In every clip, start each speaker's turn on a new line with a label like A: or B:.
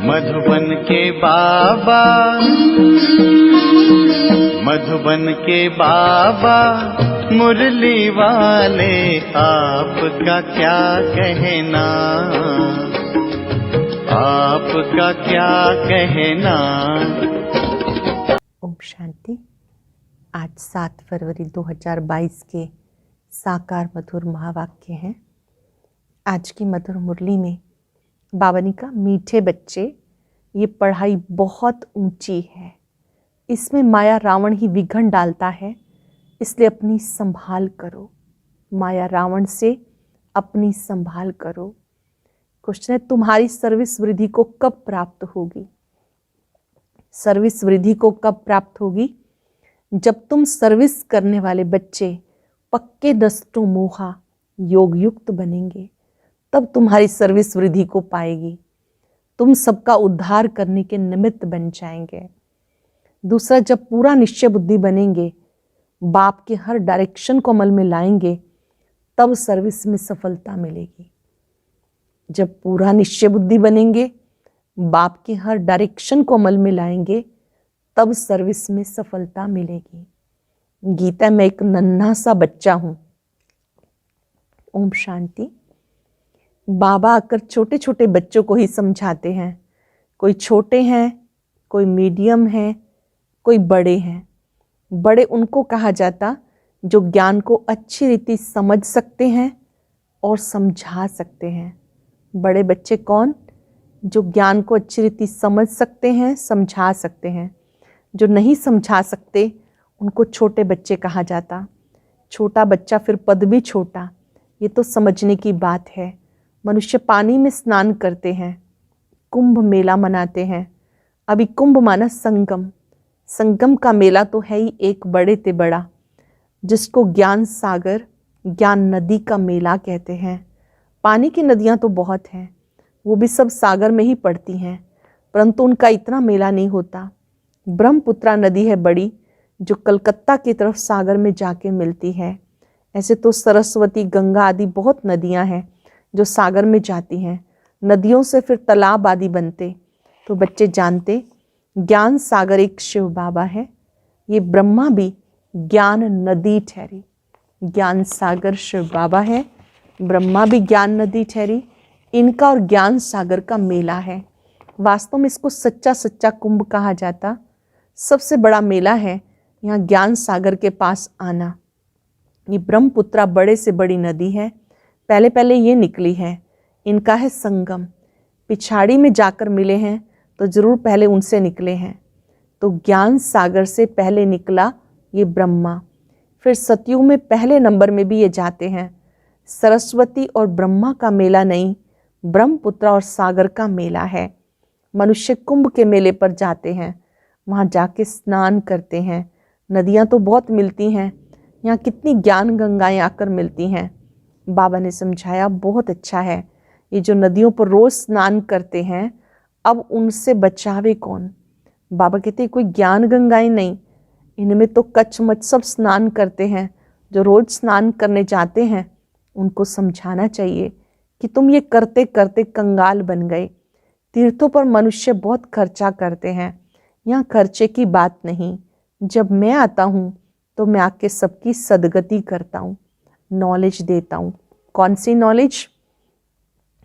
A: मधुबन के बाबा, मधुबन के बाबा मुरली वाले, आपका क्या कहना, आपका क्या कहना।
B: ओम शांति। आज 7 फरवरी 2022 के साकार मधुर महावाक्य हैं। आज की मधुर मुरली में बाबा ने कहा, मीठे बच्चे, ये पढ़ाई बहुत ऊंची है, इसमें माया रावण ही विघ्न डालता है, इसलिए अपनी संभाल करो। माया रावण से अपनी संभाल करो। क्वेश्चन है, तुम्हारी सर्विस वृद्धि को कब प्राप्त होगी? सर्विस वृद्धि को कब प्राप्त होगी? जब तुम सर्विस करने वाले बच्चे पक्के दस्तों मोहा योग युक्त बनेंगे, तब तुम्हारी सर्विस वृद्धि को पाएगी। तुम सबका उद्धार करने के निमित्त बन जाएंगे। दूसरा, जब पूरा निश्चय बुद्धि बनेंगे, बाप के हर डायरेक्शन को अमल में लाएंगे, तब सर्विस में सफलता मिलेगी। जब पूरा निश्चय बुद्धि बनेंगे, बाप के हर डायरेक्शन को अमल में लाएंगे, तब सर्विस में सफलता मिलेगी। गीता में एक नन्हा सा बच्चा हूं। ओम शांति। बाबा आकर छोटे छोटे बच्चों को ही समझाते हैं। कोई छोटे हैं, कोई मीडियम हैं, कोई बड़े हैं। बड़े उनको कहा जाता जो ज्ञान को अच्छी रीति समझ सकते हैं और समझा सकते हैं। बड़े बच्चे कौन? जो ज्ञान को अच्छी रीति समझ सकते हैं, समझा सकते हैं। जो नहीं समझा सकते, उनको छोटे बच्चे कहा जाता। छोटा बच्चा फिर पद भी छोटा। ये तो समझने की बात है। मनुष्य पानी में स्नान करते हैं, कुंभ मेला मनाते हैं। अभी कुंभ माना संगम। संगम का मेला तो है ही एक बड़े ते बड़ा, जिसको ज्ञान सागर, ज्ञान नदी का मेला कहते हैं। पानी की नदियां तो बहुत हैं, वो भी सब सागर में ही पड़ती हैं, परंतु उनका इतना मेला नहीं होता। ब्रह्मपुत्रा नदी है बड़ी, जो कलकत्ता की तरफ सागर में जाके मिलती है। ऐसे तो सरस्वती, गंगा आदि बहुत नदियां हैं जो सागर में जाती हैं। नदियों से फिर तालाब आदि बनते। तो बच्चे जानते, ज्ञान सागर एक शिव बाबा है। ये ब्रह्मा भी ज्ञान नदी ठहरी। ज्ञान सागर शिव बाबा है, ब्रह्मा भी ज्ञान नदी ठहरी। इनका और ज्ञान सागर का मेला है। वास्तव में इसको सच्चा सच्चा कुंभ कहा जाता। सबसे बड़ा मेला है यहाँ ज्ञान सागर के पास आना। ये ब्रह्मपुत्रा बड़े से बड़ी नदी है। पहले पहले ये निकली है। इनका है संगम। पिछाड़ी में जाकर मिले हैं तो जरूर पहले उनसे निकले हैं। तो ज्ञान सागर से पहले निकला ये ब्रह्मा। फिर सतयुग में पहले नंबर में भी ये जाते हैं। सरस्वती और ब्रह्मा का मेला नहीं, ब्रह्मपुत्रा और सागर का मेला है। मनुष्य कुंभ के मेले पर जाते हैं, वहाँ जाके स्नान करते हैं। नदियाँ तो बहुत मिलती हैं, यहाँ कितनी ज्ञान गंगाएं आकर मिलती हैं। बाबा ने समझाया, बहुत अच्छा है। ये जो नदियों पर रोज स्नान करते हैं, अब उनसे बचावे कौन? बाबा कहते कोई ज्ञान गंगाएं नहीं, इनमें तो कच्छ मच सब स्नान करते हैं। जो रोज स्नान करने जाते हैं, उनको समझाना चाहिए कि तुम ये करते करते कंगाल बन गए। तीर्थों पर मनुष्य बहुत खर्चा करते हैं, यहाँ खर्चे की बात नहीं। जब मैं आता हूँ तो मैं आके सबकी सदगति करता हूँ, नॉलेज देता हूँ। कौन सी नॉलेज?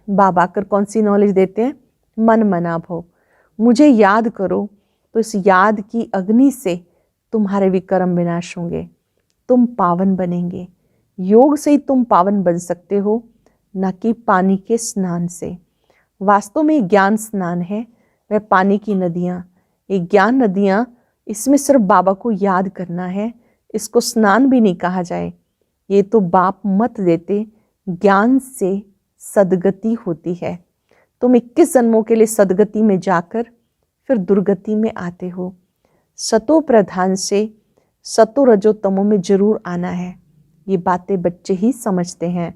B: बाबा आकर कौन सी नॉलेज देते हैं? मन मना भव। मुझे याद करो तो इस याद की अग्नि से तुम्हारे विकर्म विनाश होंगे, तुम पावन बनेंगे। योग से ही तुम पावन बन सकते हो, न कि पानी के स्नान से। वास्तव में ज्ञान स्नान है, वह पानी की नदियाँ। ये ज्ञान नदियाँ, इसमें सिर्फ बाबा को याद करना है। इसको स्नान भी नहीं कहा जाए। ये तो बाप मत देते, ज्ञान से सदगति होती है। तुम 21 जन्मों के लिए सदगति में जाकर फिर दुर्गति में आते हो। सतो प्रधान से सतो रजो तमो में जरूर आना है। ये बातें बच्चे ही समझते हैं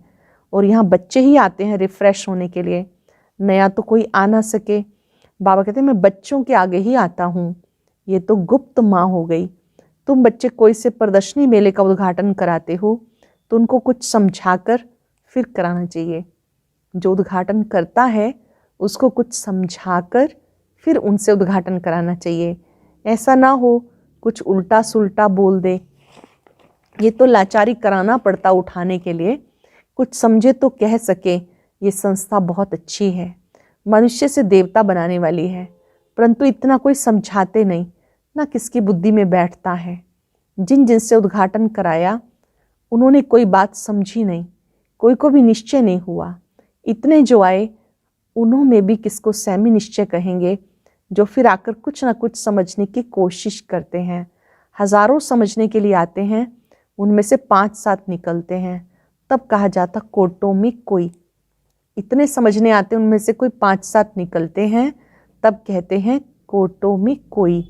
B: और यहाँ बच्चे ही आते हैं रिफ्रेश होने के लिए। नया तो कोई आ ना सके। बाबा कहते हैं मैं बच्चों के आगे ही आता हूँ। ये तो गुप्त माँ हो गई। तुम बच्चे कोई से प्रदर्शनी मेले का उद्घाटन कराते हो तो उनको कुछ समझाकर फिर कराना चाहिए। जो उद्घाटन करता है उसको कुछ समझाकर फिर उनसे उद्घाटन कराना चाहिए। ऐसा ना हो कुछ उल्टा सुल्टा बोल दे। ये तो लाचारी कराना पड़ता उठाने के लिए। कुछ समझे तो कह सके ये संस्था बहुत अच्छी है, मनुष्य से देवता बनाने वाली है, परंतु इतना कोई समझाते नहीं, ना किसकी बुद्धि में बैठता है। जिनसे उद्घाटन कराया उन्होंने कोई बात समझी नहीं, कोई को भी निश्चय नहीं हुआ। इतने जो आए उन्होंने भी किसको सहमी निश्चय कहेंगे, जो फिर आकर कुछ ना कुछ समझने की कोशिश करते हैं। हजारों समझने के लिए आते हैं, उनमें से 5-7 निकलते हैं, तब कहा जाता कोटों में कोई। इतने समझने आते हैं, उनमें से कोई 5-7 निकलते हैं, तब कहते हैं कोटों में कोई।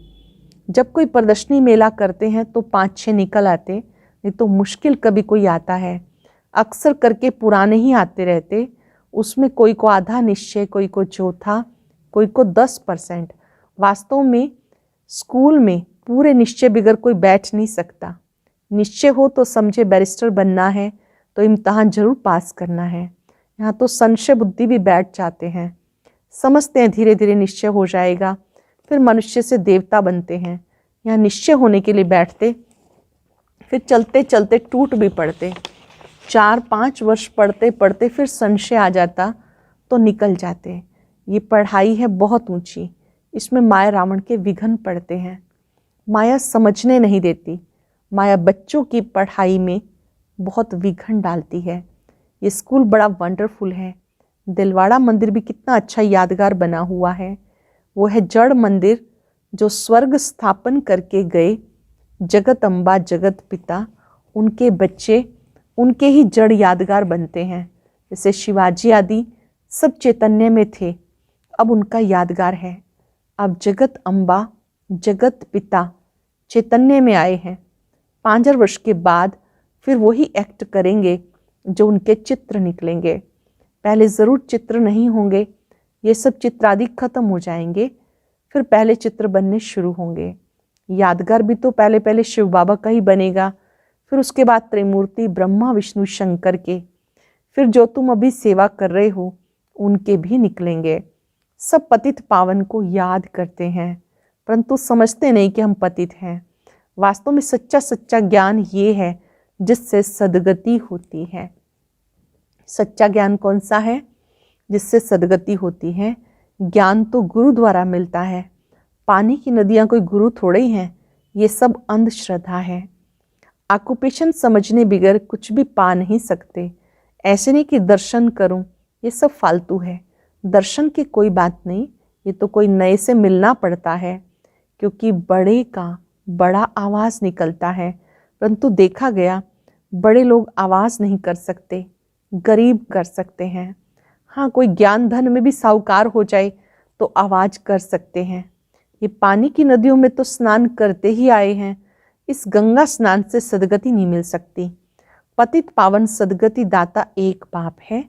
B: जब कोई प्रदर्शनी मेला करते हैं तो 5-6 निकल आते, नहीं तो मुश्किल कभी कोई आता है। अक्सर करके पुराने ही आते रहते, उसमें कोई को आधा निश्चय, कोई को चौथा, कोई को 10%। वास्तव में स्कूल में पूरे निश्चय बिगर कोई बैठ नहीं सकता। निश्चय हो तो समझे बैरिस्टर बनना है तो इम्तहान जरूर पास करना है। यहाँ तो संशय बुद्धि भी बैठ जाते हैं, समझते हैं धीरे धीरे निश्चय हो जाएगा, फिर मनुष्य से देवता बनते हैं। यहाँ निश्चय होने के लिए बैठते, फिर चलते चलते टूट भी पड़ते। 4-5 वर्ष पढ़ते पढ़ते फिर संशय आ जाता तो निकल जाते। ये पढ़ाई है बहुत ऊंची, इसमें माया रावण के विघ्न पड़ते हैं। माया समझने नहीं देती, माया बच्चों की पढ़ाई में बहुत विघ्न डालती है। ये स्कूल बड़ा वंडरफुल है। दिलवाड़ा मंदिर भी कितना अच्छा यादगार बना हुआ है। वो है जड़ मंदिर जो स्वर्ग स्थापन करके गए जगत अम्बा जगत पिता, उनके बच्चे उनके ही जड़ यादगार बनते हैं। जैसे शिवाजी आदि सब चैतन्य में थे, अब उनका यादगार है। अब जगत अम्बा जगत पिता चैतन्य में आए हैं। 5 वर्ष के बाद फिर वही एक्ट करेंगे जो उनके चित्र निकलेंगे। पहले ज़रूर चित्र नहीं होंगे, ये सब चित्र आदि खत्म हो जाएंगे, फिर पहले चित्र बनने शुरू होंगे। यादगार भी तो पहले पहले शिव बाबा का ही बनेगा, फिर उसके बाद त्रिमूर्ति ब्रह्मा विष्णु शंकर के, फिर जो तुम अभी सेवा कर रहे हो उनके भी निकलेंगे। सब पतित पावन को याद करते हैं, परंतु समझते नहीं कि हम पतित हैं। वास्तव में सच्चा सच्चा ज्ञान ये है जिससे सद्गति होती है। सच्चा ज्ञान कौन सा है? जिससे सद्गति होती है। ज्ञान तो गुरु द्वारा मिलता है। पानी की नदियाँ कोई गुरु थोड़े ही हैं, ये सब अंधश्रद्धा है। ऑक्यूपेशन समझने बिगर कुछ भी पा नहीं सकते। ऐसे नहीं कि दर्शन करूं, ये सब फालतू है। दर्शन की कोई बात नहीं, ये तो कोई नए से मिलना पड़ता है, क्योंकि बड़े का बड़ा आवाज़ निकलता है, परंतु देखा गया बड़े लोग आवाज़ नहीं कर सकते, गरीब कर सकते हैं। हाँ, कोई ज्ञान धन में भी साहूकार हो जाए तो आवाज़ कर सकते हैं। ये पानी की नदियों में तो स्नान करते ही आए हैं, इस गंगा स्नान से सद्गति नहीं मिल सकती। पतित पावन सद्गति दाता एक बाप है,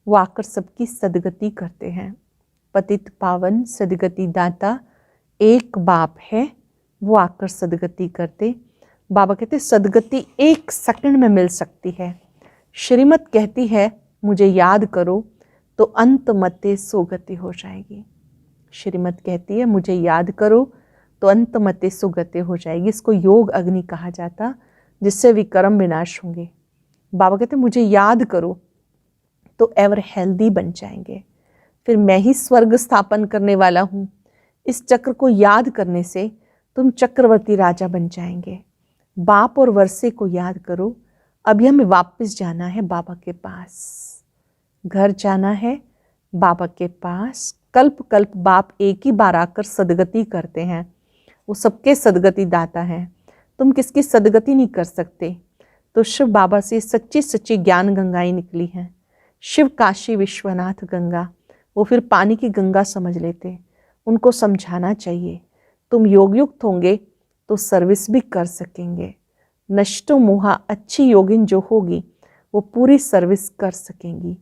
B: वो आकर सबकी सद्गति करते हैं। पतित पावन सद्गति दाता एक बाप है, वो आकर सद्गति करते। बाबा कहते सद्गति 1 सेकंड में मिल सकती है। श्रीमत कहती है मुझे याद करो तो अंत मते सुगति हो जाएगी। श्रीमत कहती है मुझे याद करो तो अंत मते सुगति हो जाएगी। इसको योग अग्नि कहा जाता, जिससे विकर्म विनाश होंगे। बाबा कहते मुझे याद करो तो एवर हेल्दी बन जाएंगे। फिर मैं ही स्वर्ग स्थापन करने वाला हूँ। इस चक्र को याद करने से तुम चक्रवर्ती राजा बन जाएंगे। बाप और वर्षे को याद करो। अभी हमें वापस जाना है बाबा के पास, घर जाना है बाबा के पास। कल्प कल्प बाप एक ही बार आकर सद्गति करते हैं, वो सबके सद्गति दाता हैं। तुम किसकी सद्गति नहीं कर सकते? तो शिव बाबा से सच्ची सच्ची ज्ञान गंगाएं निकली हैं। शिव काशी विश्वनाथ गंगा, वो फिर पानी की गंगा समझ लेते। उनको समझाना चाहिए तुम योग युक्त होंगे तो सर्विस भी कर सकेंगे। नष्टो मोहा अच्छी योगिन जो होगी वो पूरी सर्विस कर सकेंगी।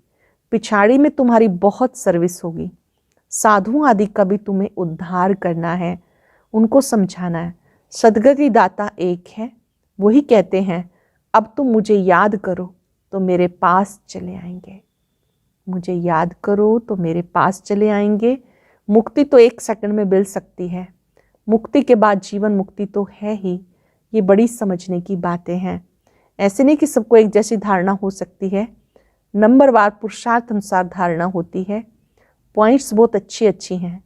B: पिछाड़ी में तुम्हारी बहुत सर्विस होगी। साधुओं आदि का भी तुम्हें उद्धार करना है, उनको समझाना है। सद्गति दाता एक है, वही कहते हैं अब तुम मुझे याद करो तो मेरे पास चले आएंगे। मुझे याद करो तो मेरे पास चले आएंगे। मुक्ति तो 1 सेकंड में मिल सकती है, मुक्ति के बाद जीवन मुक्ति तो है ही। ये बड़ी समझने की बातें हैं। ऐसे नहीं कि सबको एक जैसी धारणा हो सकती है, नंबरवार पुरुषार्थ अनुसार धारणा होती है। पॉइंट्स बहुत अच्छी हैं,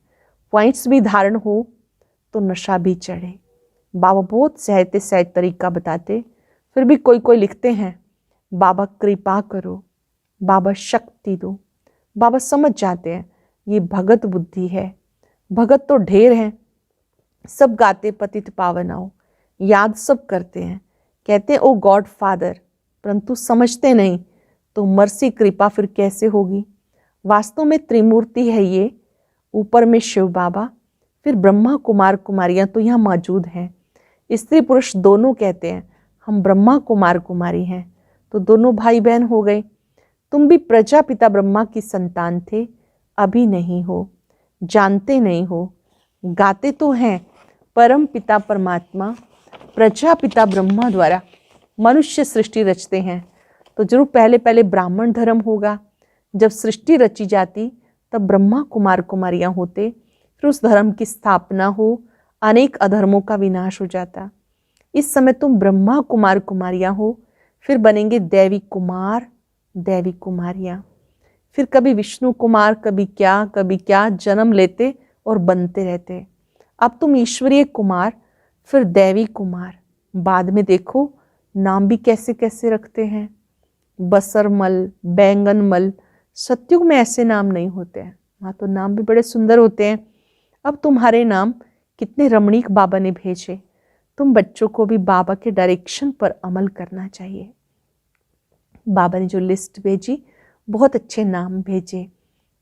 B: पॉइंट्स भी धारण हो तो नशा भी चढ़े। बाबा बहुत सहज तरीका बताते, फिर भी कोई लिखते हैं बाबा कृपा करो, बाबा शक्ति दो। बाबा समझ जाते हैं ये भगत बुद्धि है। भगत तो ढेर हैं, सब गाते पतित पावन आओ, याद सब करते हैं, कहते हैं ओ गॉड फादर, परंतु समझते नहीं तो मर्सी कृपा फिर कैसे होगी। वास्तव में त्रिमूर्ति है ये, ऊपर में शिव बाबा, फिर ब्रह्मा कुमार कुमारियां तो यहाँ मौजूद हैं। स्त्री पुरुष दोनों कहते हैं हम ब्रह्मा कुमार कुमारी हैं, तो दोनों भाई बहन हो गए। तुम भी प्रजापिता ब्रह्मा की संतान थे, अभी नहीं हो, जानते नहीं हो, गाते तो हैं परम पिता परमात्मा प्रजापिता ब्रह्मा द्वारा मनुष्य सृष्टि रचते हैं। तो जरूर पहले ब्राह्मण धर्म होगा, जब सृष्टि रची जाती तब ब्रह्मा कुमार कुमारियां होते, फिर उस धर्म की स्थापना हो, अनेक अधर्मों का विनाश हो जाता। इस समय तुम ब्रह्मा कुमार कुमारियां हो, फिर बनेंगे दैवी कुमार दैवी कुमारियां, फिर कभी विष्णु कुमार, कभी क्या जन्म लेते और बनते रहते। अब तुम ईश्वरीय कुमार, फिर दैवी कुमार। बाद में देखो नाम भी कैसे कैसे रखते हैं, बसरमल, बैंगनमल। सत्युग में ऐसे नाम नहीं होते हैं, वहाँ तो नाम भी बड़े सुंदर होते हैं। अब तुम्हारे नाम कितने रमणीक बाबा ने भेजे। तुम बच्चों को भी बाबा के डायरेक्शन पर अमल करना चाहिए। बाबा ने जो लिस्ट भेजी, बहुत अच्छे नाम भेजे।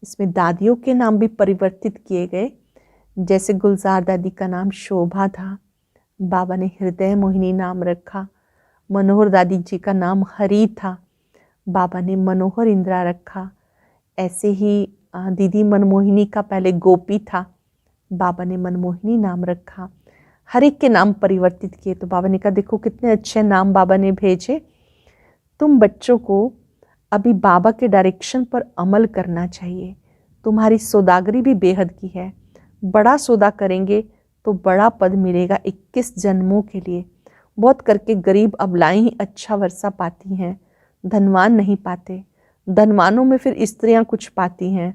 B: इसमें दादियों के नाम भी परिवर्तित किए गए। जैसे गुलजार दादी का नाम शोभा था, बाबा ने हृदय मोहिनी नाम रखा। मनोहर दादी जी का नाम हरी था, बाबा ने मनोहर इंदिरा रखा। ऐसे ही दीदी मनमोहिनी का पहले गोपी था, बाबा ने मनमोहिनी नाम रखा। हर एक के नाम परिवर्तित किए। तो बाबा ने कहा देखो कितने अच्छे नाम बाबा ने भेजे। तुम बच्चों को अभी बाबा के डायरेक्शन पर अमल करना चाहिए। तुम्हारी सौदागरी भी बेहद की है, बड़ा सौदा करेंगे तो बड़ा पद मिलेगा 21 जन्मों के लिए। बहुत करके गरीब अबलाएं ही अच्छा वर्षा पाती हैं, धनवान नहीं पाते। धनवानों में फिर स्त्रियां कुछ पाती हैं।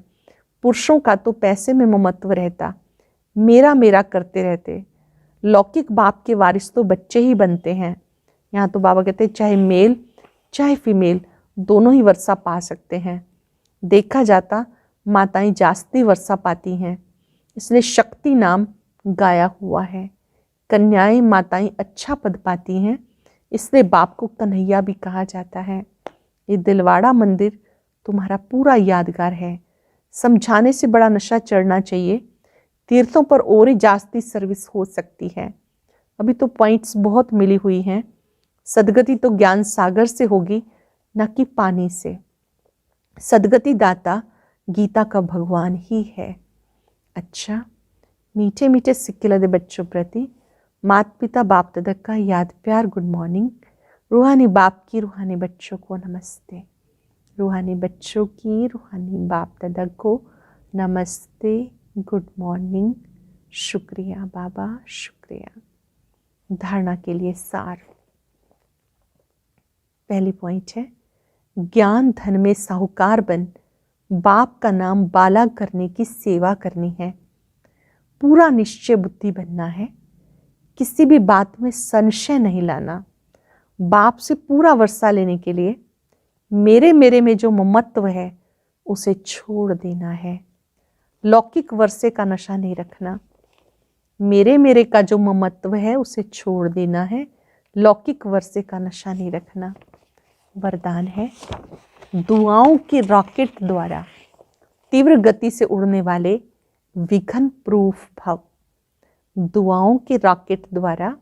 B: पुरुषों का तो पैसे में ममत्व रहता, मेरा करते रहते। लौकिक बाप के वारिस तो बच्चे ही बनते हैं। यहाँ तो बाबा कहते हैं चाहे मेल चाहे फीमेल दोनों ही वर्षा पा सकते हैं। देखा जाता माताएं जास्ती वर्षा पाती हैं, इसलिए शक्ति नाम गाया हुआ है। कन्याएं माताएं अच्छा पद पाती हैं, इसलिए बाप को कन्हैया भी कहा जाता है। ये दिलवाड़ा मंदिर तुम्हारा पूरा यादगार है। समझाने से बड़ा नशा चढ़ना चाहिए। तीर्थों पर और ही जास्ती सर्विस हो सकती है। अभी तो पॉइंट्स बहुत मिली हुई हैं। सदगति तो ज्ञान सागर से होगी, न कि पानी से। सदगति दाता गीता का भगवान ही है। अच्छा, मीठे मीठे सिक्के लदे बच्चों प्रति माता पिता बाप दादा का याद प्यार गुड मॉर्निंग। रूहानी बाप की रूहानी बच्चों को नमस्ते। रूहानी बच्चों की रूहानी बाप दादा को नमस्ते, गुड मॉर्निंग, शुक्रिया बाबा, शुक्रिया। धारणा के लिए सार। पहली पॉइंट है, ज्ञान धन में साहूकार बन बाप का नाम बाला करने की सेवा करनी है। पूरा निश्चय बुद्धि बनना है, किसी भी बात में संशय नहीं लाना। बाप से पूरा वर्षा लेने के लिए मेरे में जो ममत्व है उसे छोड़ देना है। लौकिक वर्षे का नशा नहीं रखना। मेरे का जो ममत्व है उसे छोड़ देना है। लौकिक वर्षे का नशा नहीं रखना। वरदान है, दुआओं के रॉकेट द्वारा तीव्र गति से उड़ने वाले विघ्न प्रूफ भव। दुआओं के रॉकेट द्वारा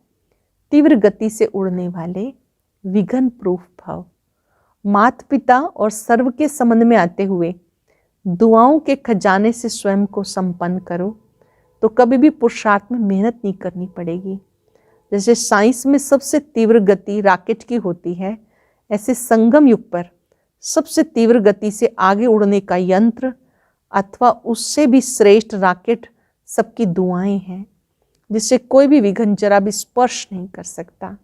B: तीव्र गति से उड़ने वाले विघ्न प्रूफ भव। माता पिता और सर्व के संबंध में आते हुए दुआओं के खजाने से स्वयं को संपन्न करो, तो कभी भी पुरुषार्थ में मेहनत नहीं करनी पड़ेगी। जैसे साइंस में सबसे तीव्र गति रॉकेट की होती है, ऐसे संगम युग पर सबसे तीव्र गति से आगे उड़ने का यंत्र अथवा उससे भी श्रेष्ठ रॉकेट सबकी दुआएं हैं, जिससे कोई भी विघ्न जरा भी स्पर्श नहीं कर सकता।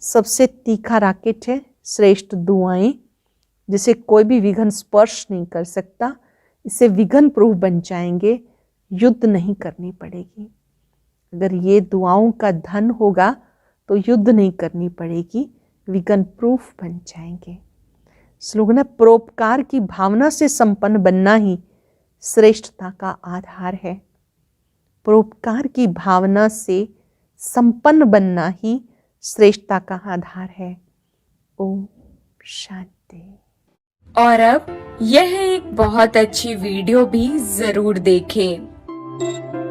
B: सबसे तीखा रॉकेट है श्रेष्ठ दुआएं, जिसे कोई भी विघ्न स्पर्श नहीं कर सकता। इससे विघ्न प्रूफ बन जाएंगे, युद्ध नहीं करनी पड़ेगी। अगर ये दुआओं का धन होगा तो युद्ध नहीं करनी पड़ेगी, विघ्न प्रूफ बन जाएंगे। स्लोगन है, परोपकार की भावना से संपन्न बनना ही श्रेष्ठता का आधार है। परोपकार की भावना से संपन्न बनना ही श्रेष्ठता का आधार है। ओम शांति।
C: और अब यह एक बहुत अच्छी वीडियो भी जरूर देखें।